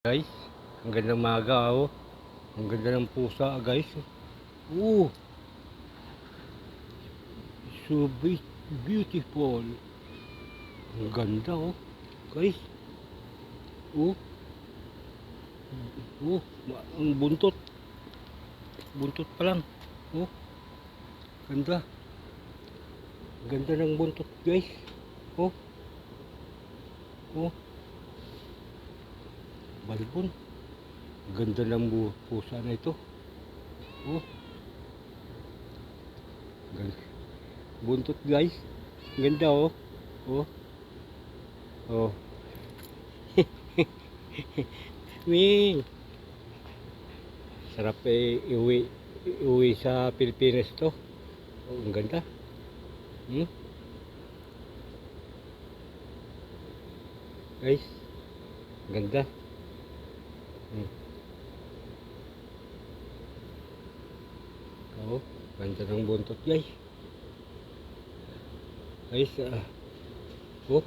Guys, ang ganda ng maga oh. Ang ganda ng pusa guys. Oh, so beautiful. Ang ganda oh. Guys. Oh. Oh, ang buntot. Buntot pa lang. Oh. Ganda. Ganda ng buntot guys. Oh. Oh. Balbon. Ganda ng pusa na ito. Oh. Ganda. Buntot guys. Ganda oh. Oh. Oh. Ming. Sarap iuwi sa Pilipinas to. Oh, ang ganda. Guys. Ganda. Oh, ganda ng buntot guys. Guys, oh.